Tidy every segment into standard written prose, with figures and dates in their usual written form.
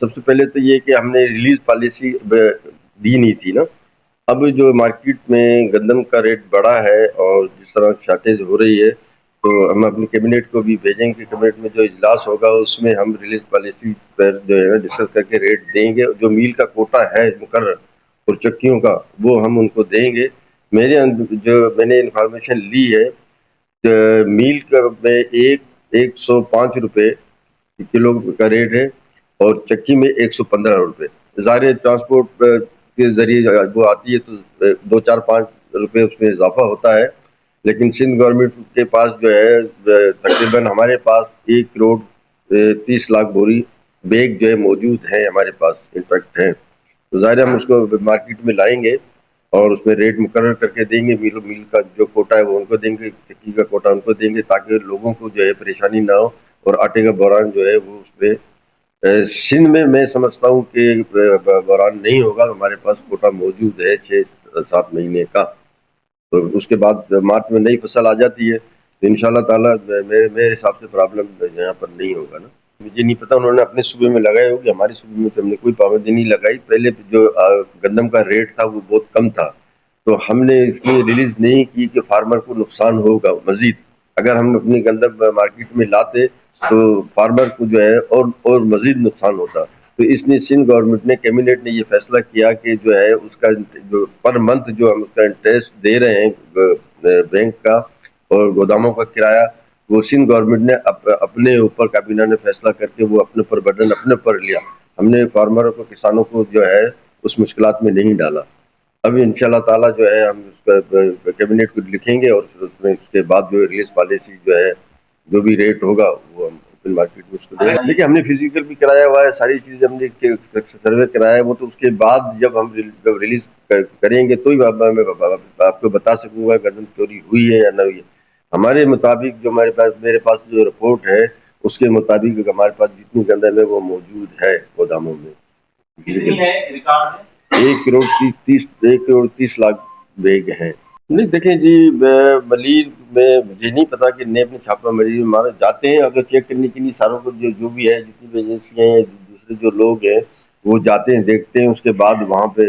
سب سے پہلے تو یہ کہ ہم نے ریلیز پالیسی دی نہیں تھی نا. اب جو مارکیٹ میں گندم کا ریٹ بڑھا ہے اور جس طرح شارٹیج ہو رہی ہے تو ہم اپنی کیبنٹ کو بھی بھیجیں گے. کیبنٹ میں جو اجلاس ہوگا اس میں ہم ریلیز پالیسی پر جو ہے ڈسکس کر کے ریٹ دیں گے. جو میل کا کوٹا ہے مقرر اور چکیوں کا وہ ہم ان کو دیں گے. میں نے انفارمیشن لی ہے میل کا میں 105 کلو کا ریٹ ہے اور چکی میں 115 روپے. ظاہر ٹرانسپورٹ کے ذریعے وہ آتی ہے تو 2-4-5 روپے اس میں اضافہ ہوتا ہے. لیکن سندھ گورنمنٹ کے پاس جو ہے تقریباً ہمارے پاس 1,30,00,000 بوری بیگ جو ہے موجود ہیں ہمارے پاس انفیکٹ ہیں. تو ظاہر ہم اس کو مارکیٹ میں لائیں گے اور اس میں ریٹ مقرر کر کے دیں گے. میل کا جو کوٹا ہے وہ ان کو دیں گے, چکی کا کوٹا ان کو دیں گے تاکہ لوگوں کو جو ہے پریشانی نہ ہو اور آٹے کا بحران جو ہے وہ اس پہ سندھ میں سمجھتا ہوں کہ بحران نہیں ہوگا. ہمارے پاس کوٹا موجود ہے 6-7 مہینے کا. تو اس کے بعد مارچ میں نئی فصل آ جاتی ہے تو انشاءاللہ تعالیٰ میرے حساب سے پرابلم یہاں پر نہیں ہوگا نا. مجھے نہیں پتا انہوں نے اپنے صوبے میں لگائے ہوگی, ہمارے صوبے میں تو ہم نے کوئی پابندی نہیں لگائی. پہلے جو گندم کا ریٹ تھا وہ بہت کم تھا تو ہم نے اس میں ریلیز نہیں کی کہ فارمر کو نقصان ہوگا مزید. اگر ہم اپنی گندم مارکیٹ میں لاتے تو فارمر کو جو ہے اور مزید نقصان ہوتا. تو اس نے سندھ گورنمنٹ نے کیبنٹ نے یہ فیصلہ کیا کہ جو ہے اس کا جو پر منتھ جو ہم اس کا انٹرسٹ دے رہے ہیں بینک کا اور گوداموں کا کرایہ وہ سندھ گورنمنٹ نے اپنے اوپر کابینہ نے فیصلہ کر کے وہ اپنے اوپر برڈن اپنے اوپر لیا. ہم نے فارمروں کو کسانوں کو جو ہے اس مشکلات میں نہیں ڈالا. اب انشاءاللہ تعالیٰ جو ہے ہم اس کا کیبنٹ کو لکھیں گے اور اس کے بعد جو ریلیز پالیسی جو ہے جو بھی ریٹ ہوگا وہ ہم اوپن مارکیٹ میں اس کو دیں گے. دیکھیے ہم نے فزیکل بھی کرایا ہوا ہے, ساری چیزیں ہم نے سروے کرایا ہے. وہ تو اس کے بعد جب ہم ریلیز کریں گے تو ہی میں آپ کو بتا سکوں گا گندم چوری ہوئی ہے یا نہ ہوئی ہے. ہمارے مطابق جو میرے پاس جو رپورٹ ہے اس کے مطابق ہمارے پاس جتنی گندم ہے وہ موجود ہے گوداموں میں. 1,30,00,000 بیگ ہیں. نہیں دیکھیں جی ملیر میں مجھے نہیں پتا کہ نیب نے چھاپا ملیر میں جاتے ہیں اگر چیک کرنے کے لیے ساروں کو جو بھی ہے جتنی بھی ایجنسیاں ہیں دوسرے جو لوگ ہیں وہ جاتے ہیں دیکھتے ہیں. اس کے بعد وہاں پہ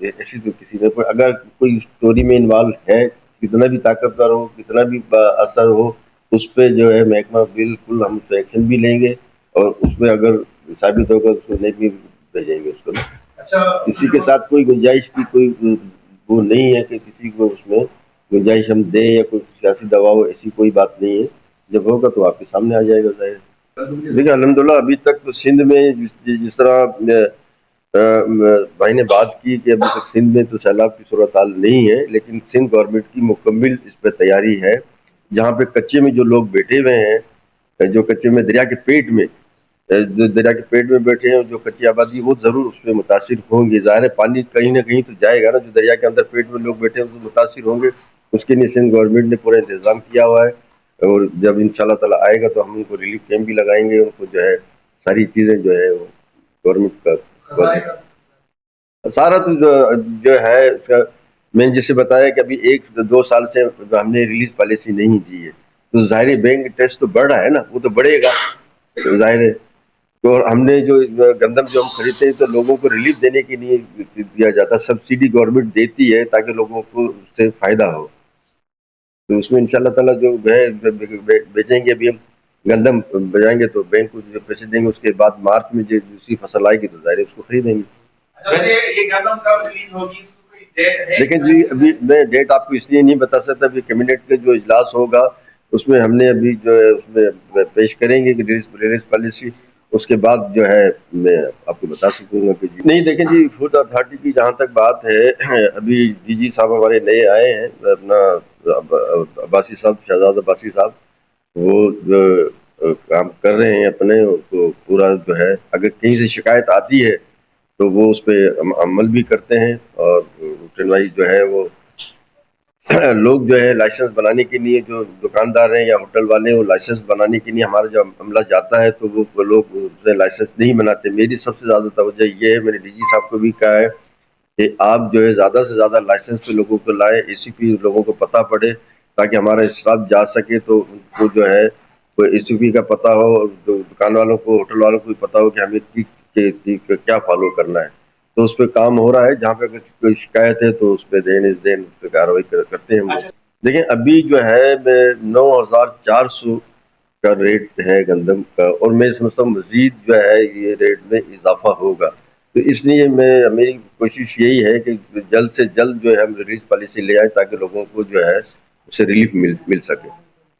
ایسی تو کسی نے اگر کوئی اسٹوری میں انوالو ہے کتنا بھی طاقتور ہو کتنا بھی اثر ہو اس پہ جو ہے محکمہ بالکل ہم اس پہ ایکشن بھی لیں گے اور اس میں اگر ثابت ہوگا اس کو نیب بھی بھیجیں گے اس کو. کسی کے ساتھ کوئی گنجائش کی کوئی وہ نہیں ہے کہ کسی کو اس میں گنجائش ہم دیں یا کوئی سیاسی دباؤ ایسی کوئی بات نہیں ہے. جب ہوگا تو آپ کے سامنے آ جائے گا. ظاہر دیکھیں الحمدللہ ابھی تک تو سندھ میں جس طرح بھائی نے بات کی کہ ابھی تک سندھ میں تو سیلاب کی صورتحال نہیں ہے لیکن سندھ گورنمنٹ کی مکمل اس پہ تیاری ہے. جہاں پہ کچے میں جو لوگ بیٹھے ہوئے ہیں جو کچے میں دریا کے پیٹ میں بیٹھے ہیں جو کچی آبادی وہ ضرور اس میں متاثر ہوں گے. ظاہر ہے پانی کہیں نہ کہیں تو جائے گا نا. جو دریا کے اندر پیٹ میں لوگ بیٹھے ہیں تو متاثر ہوں گے. اس کے لیے سندھ گورنمنٹ نے پورا انتظام کیا ہوا ہے اور جب انشاءاللہ تعالیٰ آئے گا تو ہم ان کو ریلیف کیمپ بھی لگائیں گے. ان کو جو ہے ساری چیزیں جو ہے وہ گورنمنٹ کا سارا تو جو ہے اس کا میں نے جسے بتایا کہ ابھی 1-2 سال سے ہم نے ریلیز پالیسی نہیں دی ہے تو ظاہر بینک انٹرسٹ تو بڑھ رہا ہے نا, وہ تو بڑھے گا ظاہر ہے. تو ہم نے جو گندم جو ہم خریدتے ہیں تو لوگوں کو ریلیف دینے کے لیے دیا جاتا, سبسڈی گورنمنٹ دیتی ہے تاکہ لوگوں کو اس سے فائدہ ہو. تو اس میں انشاءاللہ تعالیٰ جو بیچیں گے ابھی ہم گندم بجائیں گے تو بینک کو جو پیسے دیں گے اس کے بعد مارچ میں جو دوسری فصل آئے گی تو ظاہر اس کو خریدیں گے. لیکن جی ابھی میں ڈیٹ آپ کو اس لیے نہیں بتا سکتا. ابھی کیبنٹ کا جو اجلاس ہوگا اس میں ہم نے ابھی جو ہے اس میں پیش کریں گے کہ ریلیز پالیسی. اس کے بعد جو ہے میں آپ کو بتا سکوں گا کہ جی نہیں. دیکھیں جی فوڈ اتھارٹی کی جہاں تک بات ہے ابھی جی صاحب ہمارے نئے آئے ہیں اپنا عباسی صاحب شہزاد عباسی صاحب وہ کام کر رہے ہیں اپنے کو پورا جو ہے اگر کہیں سے شکایت آتی ہے تو وہ اس پہ عمل بھی کرتے ہیں. اور روٹین وائز جو ہے وہ لوگ جو ہے لائسنس بنانے کے لیے جو دکاندار ہیں یا ہوٹل والے ہیں وہ لائسنس بنانے کے لیے ہمارا جب عملہ جاتا ہے تو وہ لوگ لائسنس نہیں بناتے. میری سب سے زیادہ توجہ یہ ہے, میں نے ڈی جی صاحب کو بھی کہا ہے کہ آپ جو ہے زیادہ سے زیادہ لائسنس پہ لوگوں کو لائیں, اسی پہ لوگوں کو پتہ پڑے تاکہ ہمارا اسٹاف جا سکے تو ان کو جو ہے کوئی SUP کا پتہ ہو، دکان والوں کو، ہوٹل والوں کو بھی پتہ ہو کہ ہمیں کیا فالو کرنا ہے، تو اس پہ کام ہو رہا ہے. جہاں پہ کوئی شکایت ہے تو اس پہ دین اس پہ کارروائی کرتے ہیں ہم لوگ. دیکھیں ابھی جو ہے 9,400 کا ریٹ ہے گندم کا، اور میں سمجھتا ہوں مزید جو ہے یہ ریٹ میں اضافہ ہوگا. تو اس لیے میری کوشش یہی ہے کہ جلد سے جلد جو ہے ہم ریلیز پالیسی لے آئیں تاکہ لوگوں کو جو ہے اس سے ریلیف مل سکے.